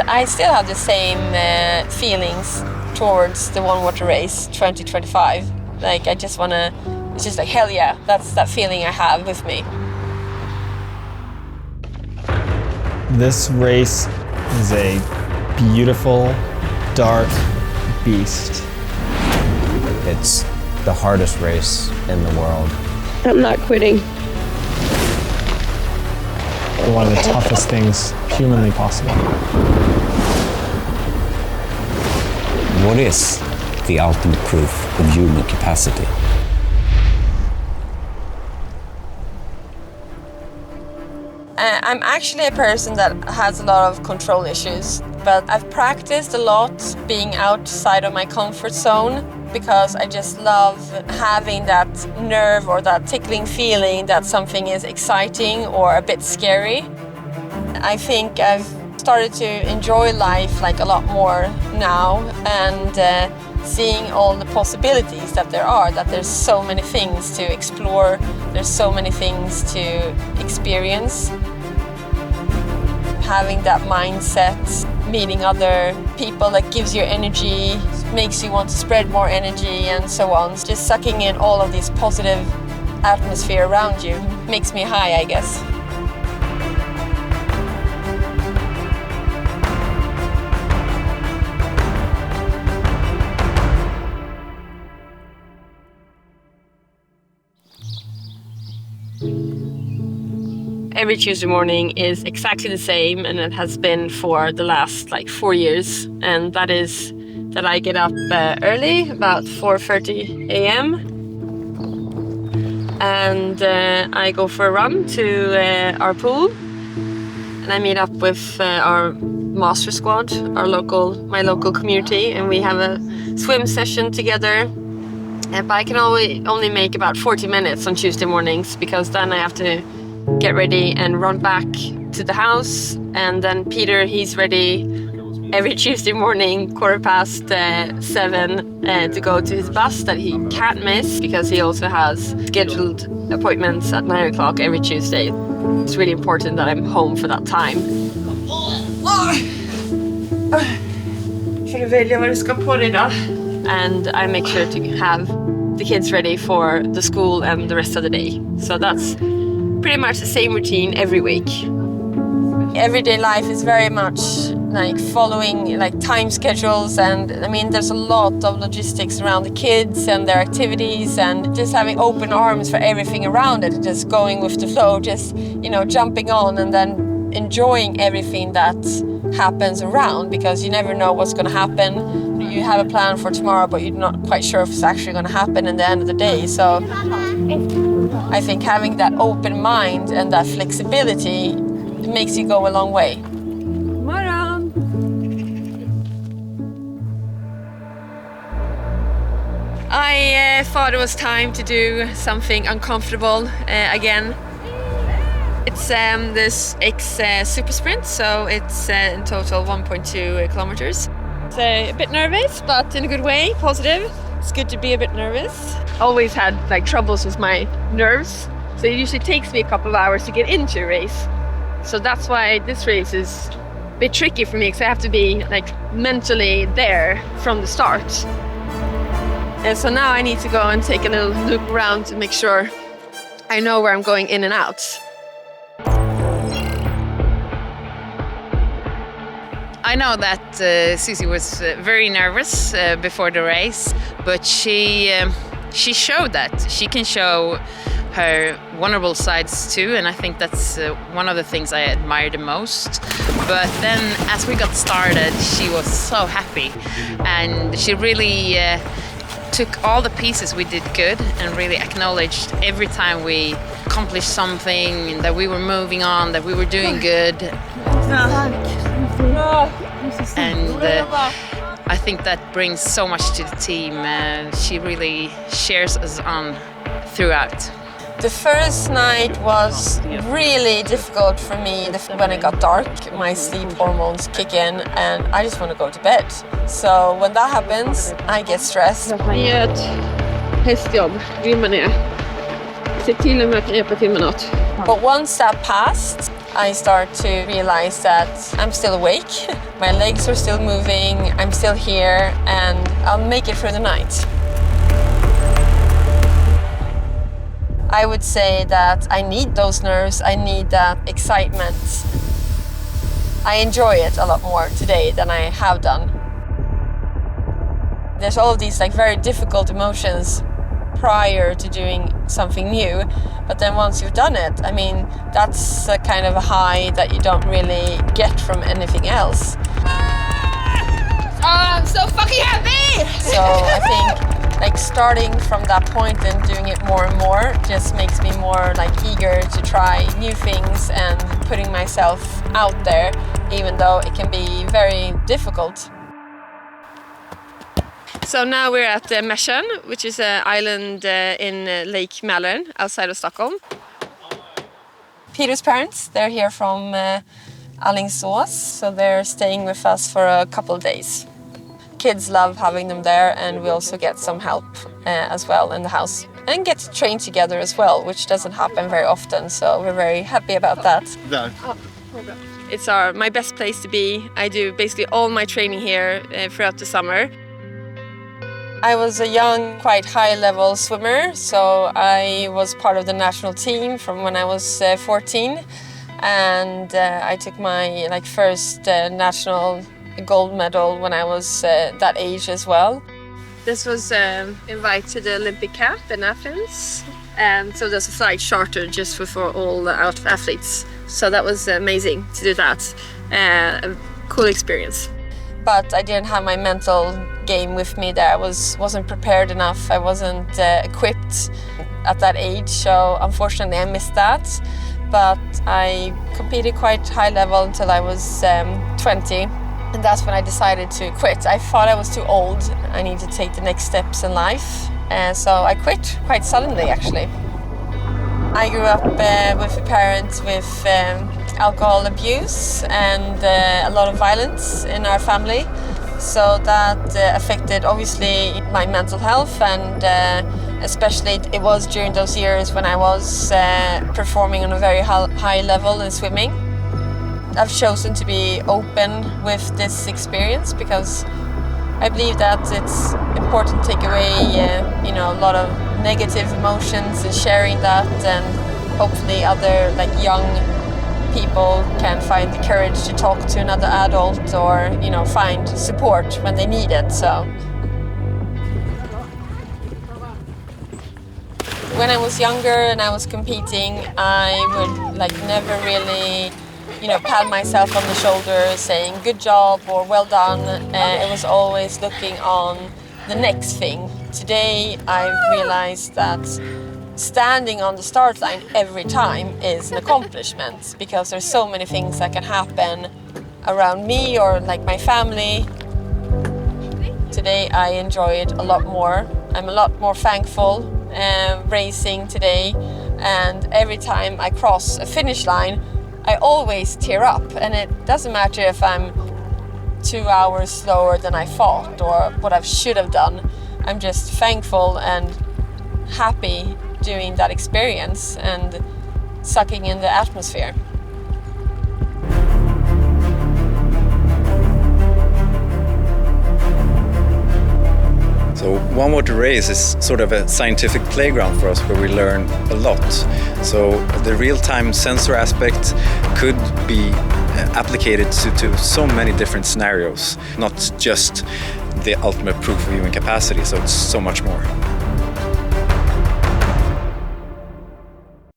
I still have the same feelings towards the One Water Race 2025. Like I just want to, it's just like hell yeah, that's that feeling I have with me. This race is a beautiful, dark beast. It's the hardest race in the world. I'm not quitting. One of the toughest things humanly possible. What is the ultimate proof of human capacity? I'm actually a person that has a lot of control issues, but I've practiced a lot being outside of my comfort zone because I just love having that nerve or that tickling feeling that something is exciting or a bit scary. I think I've started to enjoy life like a lot more now and seeing all the possibilities that there are, that there's so many things to explore, there's so many things to experience. Having that mindset, meeting other people that gives you energy, makes you want to spread more energy and so on. Just sucking in all of this positive atmosphere around you makes me high, I guess. Every Tuesday morning is exactly the same, and it has been for the last 4 years. And that is that I get up early, about 4:30 a.m. And I go for a run to our pool, and I meet up with our master squad, my local community, and we have a swim session together. But I can only make about 40 minutes on Tuesday mornings because then I have to get ready and run back to the house. And then Peter, he's ready every Tuesday morning, 7:15, to go to his bus that he can't miss because he also has scheduled appointments at 9 o'clock every Tuesday. It's really important that I'm home for that time. Får du välja vad du ska på dig då? And I make sure to have the kids ready for the school and the rest of the day. So that's pretty much the same routine every week. Everyday life is very much following time schedules, and I mean there's a lot of logistics around the kids and their activities, and just having open arms for everything around it, just going with the flow, just jumping on and then enjoying everything that happens around, because you never know what's going to happen. You have a plan for tomorrow, but you're not quite sure if it's actually going to happen in the end of the day. So I think having that open mind and that flexibility makes you go a long way. Morgon! I thought it was time to do something uncomfortable again. It's this X super sprint, so it's in total 1.2 kilometers. It's a bit nervous, but in a good way, positive. It's good to be a bit nervous. Always had troubles with my nerves, so it usually takes me a couple of hours to get into a race. So that's why this race is a bit tricky for me, because I have to be mentally there from the start. And so now I need to go and take a little loop around to make sure I know where I'm going in and out. I know that Susie was very nervous before the race, but she showed that she can show her vulnerable sides too, and I think that's one of the things I admire the most. But then as we got started, she was so happy, and she really took all the pieces we did good and really acknowledged every time we accomplished something, that we were moving on, that we were doing good. And I think that brings so much to the team. She really shares us on throughout. The first night was really difficult for me. When it got dark, my sleep hormones kick in and I just want to go to bed. So when that happens, I get stressed. Gör ett hästjobb, grymma ner. Se till att jag kan hjälpa till med något. But once that passed, I start to realize that I'm still awake, my legs are still moving, I'm still here, and I'll make it through the night. I would say that I need those nerves, I need that excitement. I enjoy it a lot more today than I have done. There's all of these very difficult emotions prior to doing something new, but then once you've done it, I mean, that's a kind of a high that you don't really get from anything else. Oh, I'm so fucking happy! So I think starting from that point and doing it more and more just makes me more eager to try new things and putting myself out there, even though it can be very difficult. So now we're at Mäsön, which is an island in Lake Mälaren outside of Stockholm. Peter's parents, they're here from Alingsås, so they're staying with us for a couple of days. Kids love having them there, and we also get some help as well in the house. And get to train together as well, which doesn't happen very often, so we're very happy about that. It's my best place to be. I do basically all my training here throughout the summer. I was a young, quite high-level swimmer, so I was part of the national team from when I was 14, and I took my first national gold medal when I was that age as well. This was invited to the Olympic camp in Athens, and so there's a flight chartered just for all the athletes. So that was amazing to do that. A cool experience. But I didn't have my mental game with me there. I wasn't prepared enough. I wasn't equipped at that age, so unfortunately I missed that. But I competed quite high level until I was 20, and that's when I decided to quit. I thought I was too old. I need to take the next steps in life, so I quit quite suddenly, actually. I grew up with a parent with alcohol abuse and a lot of violence in our family. So that affected, obviously, my mental health, and especially it was during those years when I was performing on a very high level in swimming. I've chosen to be open with this experience because I believe that it's important to take away a lot of negative emotions and sharing that, and hopefully other young people can find the courage to talk to another adult or find support when they need it. So when I was younger and I was competing, I would never really pat myself on the shoulder saying good job or well done. It was always looking on the next thing. Today I've realized that standing on the start line every time is an accomplishment, because there's so many things that can happen around me or my family. Today I enjoy it a lot more. I'm a lot more thankful racing today, and every time I cross a finish line I always tear up, and it doesn't matter if I'm 2 hours slower than I thought or what I should have done. I'm just thankful and happy doing that experience and sucking in the atmosphere. So One Water Race is sort of a scientific playground for us where we learn a lot. So the real-time sensor aspect could be applicated to so many different scenarios, not just the ultimate proof of human capacity, so it's so much more.